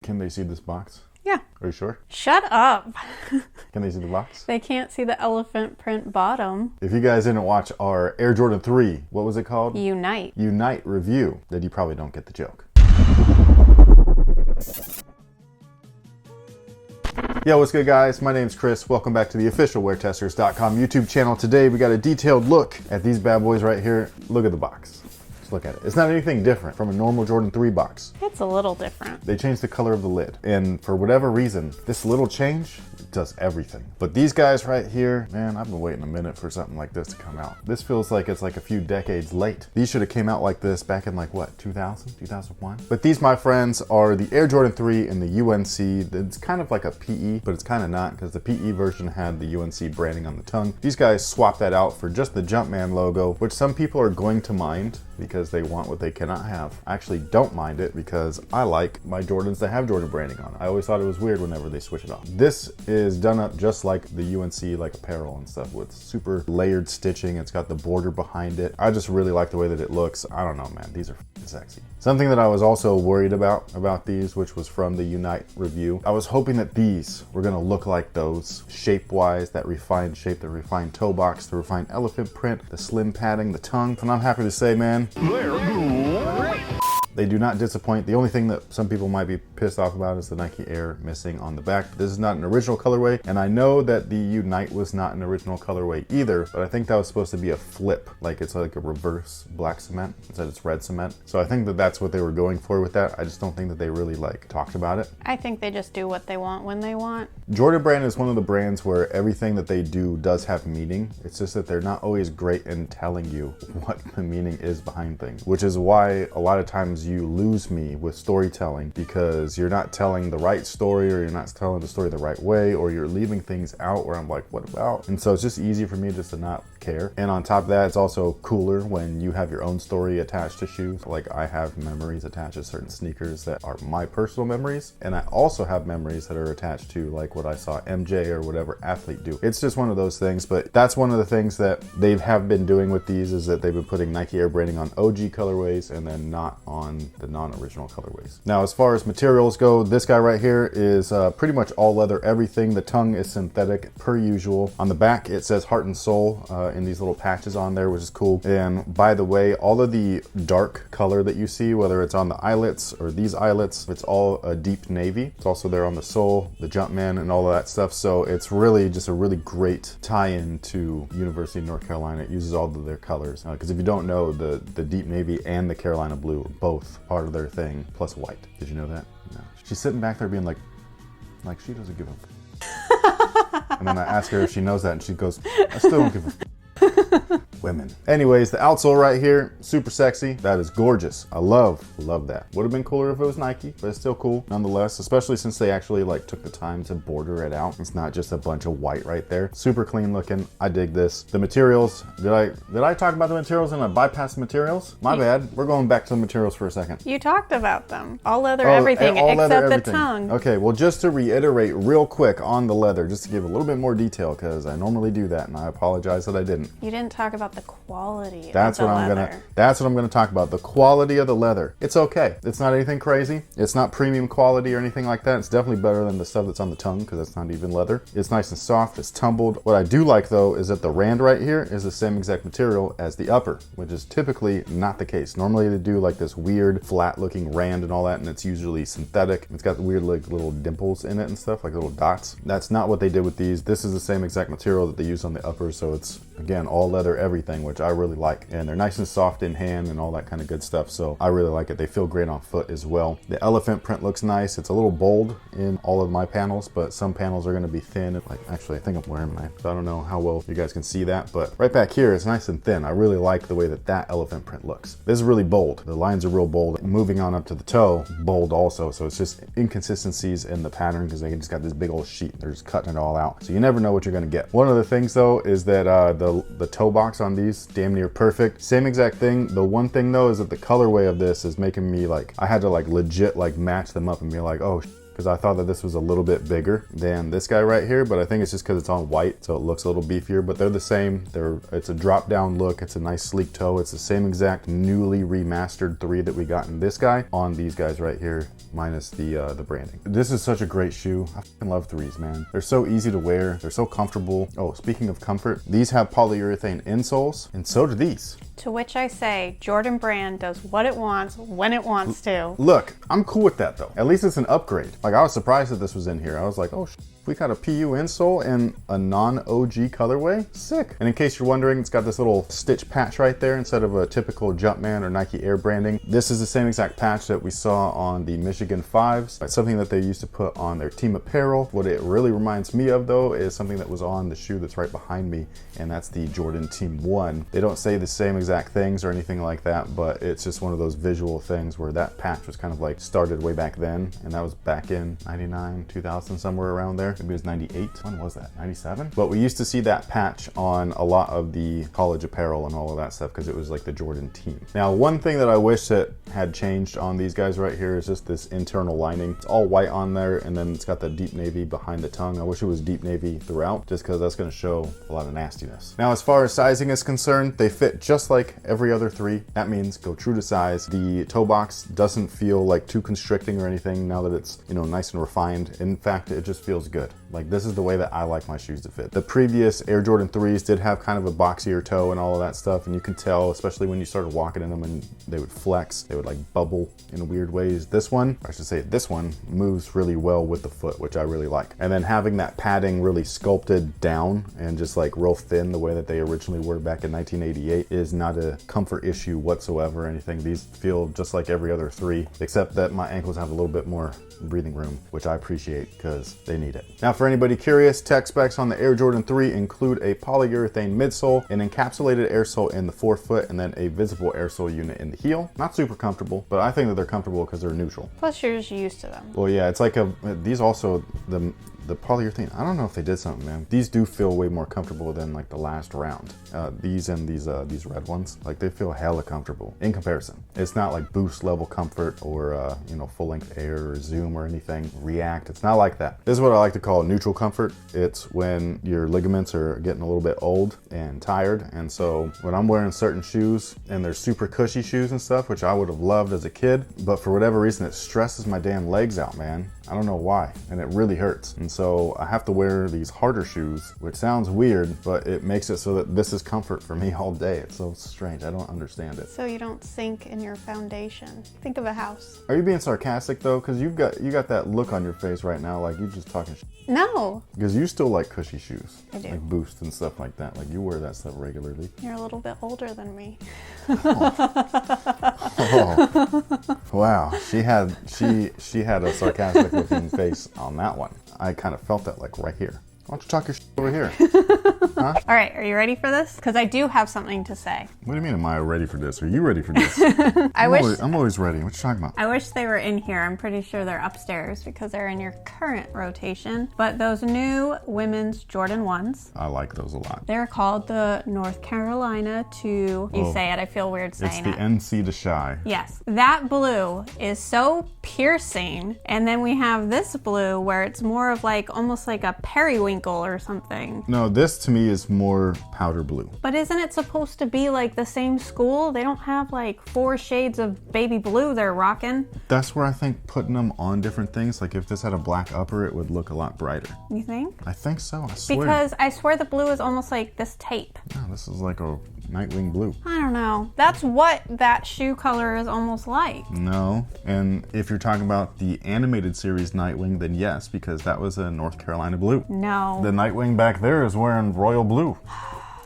Can they see this box? Yeah. Are you sure? Shut up. Can they see the box? They can't see the elephant print bottom. If you guys didn't watch our Air Jordan 3, what was it called? Unite. Unite review, then you probably don't get the joke. Yo, what's good guys? My name's Chris. Welcome back to the official WearTesters.com YouTube channel. Today we got a detailed look at these bad boys right here. Look at the box. Just look at it. It's not anything different from a normal Jordan 3 box. It's a little different. They changed the color of the lid. And for whatever reason, this little change does everything. But these guys right here, man, I've been waiting a minute for something like this to come out. This feels like it's like a few decades late. These should have came out like this back in like what, 2000, 2001? But these, my friends, are the Air Jordan 3 in the UNC. It's kind of like a PE, but it's kind of not because the PE version had the UNC branding on the tongue. These guys swapped that out for just the Jumpman logo, which some people are going to mind because they want what they cannot have. I actually don't mind it because I like my Jordans that have Jordan branding on it. I always thought it was weird whenever they switch it off. This is done up just like the UNC like apparel and stuff with super layered stitching. It's got the border behind it. I just really like the way that it looks. I don't know, man, these are sexy. Something that I was also worried about these, which was from the Unite review, I was hoping that these were gonna look like those shape-wise, that refined shape, the refined toe box, the refined elephant print, the slim padding, the tongue. And I'm happy to say, man, they do not disappoint. The only thing that some people might be pissed off about is the Nike Air missing on the back. This is not an original colorway, and I know that the Unite was not an original colorway either, but I think that was supposed to be a flip, like it's like a reverse black cement instead it's red cement. So I think that that's what they were going for with that. I just don't think that they really like talked about it. I think they just do what they want when they want. Jordan brand is one of the brands where everything that they do does have meaning. It's just that they're not always great in telling you what the meaning is behind things, which is why a lot of times you lose me with storytelling because you're not telling the right story, or you're not telling the story the right way, or you're leaving things out where I'm like, what about? And so it's just easy for me just to not care. And on top of that, it's also cooler when you have your own story attached to shoes. Like I have memories attached to certain sneakers that are my personal memories, and I also have memories that are attached to like what I saw MJ or whatever athlete do. It's just one of those things, but that's one of the things that they have been doing with these is that they've been putting Nike Air branding on OG colorways and then not on the non-original colorways. Now, as far as materials go, this guy right here is pretty much all leather, everything. The tongue is synthetic per usual. On the back, it says heart and soul in these little patches on there, which is cool. And by the way, all of the dark color that you see, whether it's on the eyelets or these eyelets, it's all a deep navy. It's also there on the sole, the Jumpman, and all of that stuff. So it's really just a really great tie-in to University of North Carolina. It uses all of their colors. Because if you don't know, the deep navy and the Carolina blue are both part of their thing, plus white. Did you know that? No. She's sitting back there being like she doesn't give a f. And then I ask her if she knows that, and she goes, I still don't give a f. Women. Anyways, the outsole right here, super sexy. That is gorgeous. I love that. Would have been cooler if it was Nike, but it's still cool nonetheless, especially since they actually like took the time to border it out. It's not just a bunch of white right there. Super clean looking. I dig this. The materials, did I talk about the materials and I bypassed the materials? My bad. We're going back to the materials for a second. You talked about them. All leather, everything, all except leather, the everything. tongue. Okay, well, just to reiterate real quick on the leather, just to give a little bit more detail, because I normally do that and I apologize that I didn't. You didn't talk about the quality That's of the what leather. That's what I'm gonna talk about. The quality of the leather. It's okay. It's not anything crazy. It's not premium quality or anything like that. It's definitely better than the stuff that's on the tongue because it's not even leather. It's nice and soft. It's tumbled. What I do like though is that the rand right here is the same exact material as the upper, which is typically not the case. Normally they do like this weird flat looking rand and all that, and it's usually synthetic. It's got weird like little dimples in it and stuff, like little dots. That's not what they did with these. This is the same exact material that they use on the upper, so it's again all leather everything, which I really like. And they're nice and soft in hand and all that kind of good stuff, so I really like it. They feel great on foot as well. The elephant print looks nice. It's a little bold in all of my panels, but some panels are going to be thin. Like actually, I think I'm wearing mine, so I don't know how well you guys can see that, but right back here it's nice and thin. I really like the way that that elephant print looks. This is really bold. The lines are real bold. Moving on up to the toe, bold also. So it's just inconsistencies in the pattern because they just got this big old sheet. They're just cutting it all out, so you never know what you're going to get. One of the things though is that the toe box on these damn near perfect. Same exact thing. The one thing though is that the colorway of this is making me like, I had to like legit like match them up and be like, oh, because I thought that this was a little bit bigger than this guy right here, but I think it's just because it's on white, so it looks a little beefier, but they're the same. It's a drop down look. It's a nice sleek toe. It's the same exact newly remastered 3 that we got in this guy on these guys right here, minus the branding. This is such a great shoe. I fucking love 3s, man. They're so easy to wear. They're so comfortable. Oh, speaking of comfort, these have polyurethane insoles, and so do these. To which I say, Jordan Brand does what it wants, when it wants to. Look, I'm cool with that though. At least it's an upgrade. Like, I was surprised that this was in here. I was like, oh, we got a PU insole in a non-OG colorway. Sick. And in case you're wondering, it's got this little stitch patch right there instead of a typical Jumpman or Nike Air branding. This is the same exact patch that we saw on the Michigan 5s. It's something that they used to put on their team apparel. What it really reminds me of though is something that was on the shoe that's right behind me, and that's the Jordan Team 1. They don't say the same exact things or anything like that, but it's just one of those visual things where that patch was kind of like started way back then, and that was back in 99, 2000, somewhere around there. Maybe it was 98. When was that? 97? But we used to see that patch on a lot of the college apparel and all of that stuff because it was like the Jordan team. Now, one thing that I wish that had changed on these guys right here is just this internal lining. It's all white on there, and then it's got the deep navy behind the tongue. I wish it was deep navy throughout, just because that's going to show a lot of nastiness. Now, as far as sizing is concerned, they fit just like every other 3. That means go true to size. The toe box doesn't feel like too constricting or anything now that it's, you know, nice and refined. In fact, it just feels good. Like, this is the way that I like my shoes to fit. The previous Air Jordan 3s did have kind of a boxier toe and all of that stuff, and you can tell, especially when you started walking in them and they would flex, they would like bubble in weird ways. This one, I should say this one, moves really well with the foot, which I really like. And then having that padding really sculpted down and just like real thin the way that they originally were back in 1988 is not a comfort issue whatsoever or anything. These feel just like every other 3, except that my ankles have a little bit more breathing room, which I appreciate because they need it. Now, for anybody curious, tech specs on the Air Jordan 3 include a polyurethane midsole, an encapsulated air sole in the forefoot, and then a visible air sole unit in the heel. Not super comfortable, but I think that they're comfortable because they're neutral. Plus, you're just used to them. Well, yeah, it's like these also, the polyurethane, I don't know if they did something, man. These do feel way more comfortable than like the last round. These and these red ones, like they feel hella comfortable in comparison. It's not like boost level comfort or you know, full length air or zoom or anything, react. It's not like that. This is what I like to call neutral comfort. It's when your ligaments are getting a little bit old and tired. And so when I'm wearing certain shoes and they're super cushy shoes and stuff, which I would have loved as a kid, but for whatever reason, it stresses my damn legs out, man. I don't know why, and it really hurts. And so I have to wear these harder shoes, which sounds weird, but it makes it so that this is comfort for me all day. It's so strange. I don't understand it. So you don't sink in your foundation. Think of a house. Are you being sarcastic though? Because you got that look on your face right now, like you're just talking shit. No. Because you still like cushy shoes. I do. Like Boost and stuff like that. Like you wear that stuff regularly. You're a little bit older than me. Oh. Wow. She had a sarcastic looking face on that one. I kind of felt that like right here. Why don't you talk your shit over here? Huh? All right, are you ready for this? Because I do have something to say. What do you mean, am I ready for this? Are you ready for this? I'm always ready. What you talking about? I wish they were in here. I'm pretty sure they're upstairs because they're in your current rotation. But those new women's Jordan 1s. I like those a lot. They're called the North Carolina to... You say it, I feel weird saying it. It's the NC to Shy. Yes. That blue is so piercing. And then we have this blue where it's more of like, almost like a periwinkle or something. No, this to me is more powder blue. But isn't it supposed to be like the same school? They don't have like 4 shades of baby blue they're rocking. That's where I think putting them on different things, like if this had a black upper, it would look a lot brighter. You think? I think so, I swear. Because I swear the blue is almost like this tape. No, this is like a Nightwing blue. I don't know. That's what that shoe color is almost like. No, and if you're talking about the animated series Nightwing, then yes, because that was a North Carolina blue. No. The Nightwing back there is wearing royal blue.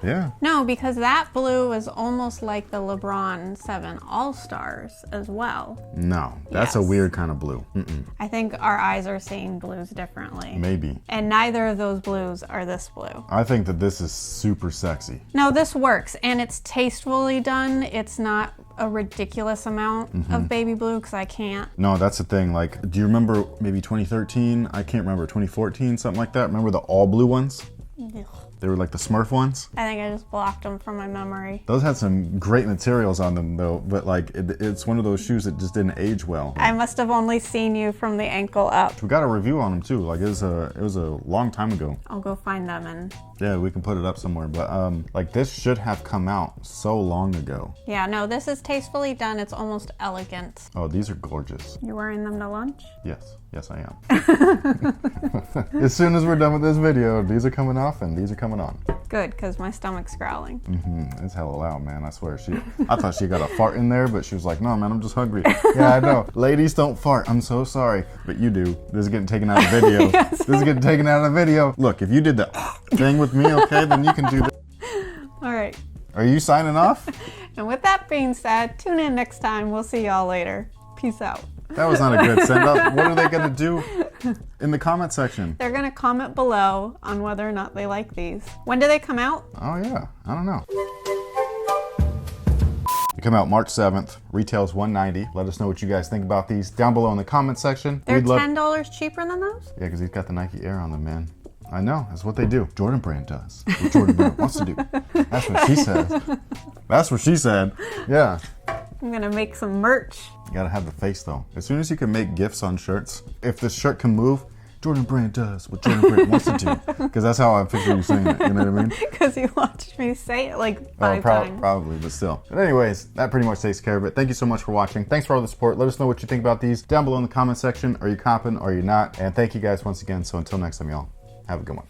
Yeah. No, because that blue is almost like the LeBron 7 All-Stars as well. No, that's a weird kind of blue. Mm-mm. I think our eyes are seeing blues differently. Maybe. And neither of those blues are this blue. I think that this is super sexy. No, this works, and it's tastefully done. It's not a ridiculous amount of baby blue, because I can't. No, that's the thing. Like, do you remember maybe 2013? I can't remember, 2014, something like that? Remember the all blue ones? Ugh. They were like the Smurf ones. I think I just blocked them from my memory. Those had some great materials on them though, but like it's one of those shoes that just didn't age well. I must have only seen you from the ankle up. We got a review on them too. Like it was a long time ago. I'll go find them and... Yeah, we can put it up somewhere. But like this should have come out so long ago. Yeah, no, this is tastefully done. It's almost elegant. Oh, these are gorgeous. You're wearing them to lunch? Yes, I am. As soon as we're done with this video, these are coming off and these are coming on. Good, because my stomach's growling. Mm-hmm. It's hella loud, man. I swear. I thought she got a fart in there, but she was like, no, man, I'm just hungry. Yeah, I know. Ladies don't fart. I'm so sorry. But you do. This is getting taken out of the video. Yes. This is getting taken out of the video. Look, if you did the thing with me, okay, then you can do this. All right. Are you signing off? And with that being said, tune in next time. We'll see y'all later. Peace out. That was not a good send up. What are they going to do in the comment section? They're going to comment below on whether or not they like these. When do they come out? Oh, yeah. I don't know. They come out March 7th. Retails $190. Let us know what you guys think about these down below in the comment section. They're $10 cheaper than those? Yeah, because he's got the Nike Air on them, man. I know. That's what they do. Jordan Brand does. What Jordan Brand wants to do. That's what she says. That's what she said. Yeah. I'm going to make some merch. You gotta have the face though. As soon as you can make GIFs on shirts, if the shirt can move, Jordan Brand does what Jordan Brand wants to do. Because that's how I picture you saying it, you know what I mean? Because you watched me say it like 5 times. Probably, but still. But anyways, that pretty much takes care of it. Thank you so much for watching. Thanks for all the support. Let us know what you think about these down below in the comment section. Are you copping or are you not? And thank you guys once again. So until next time, y'all, have a good one.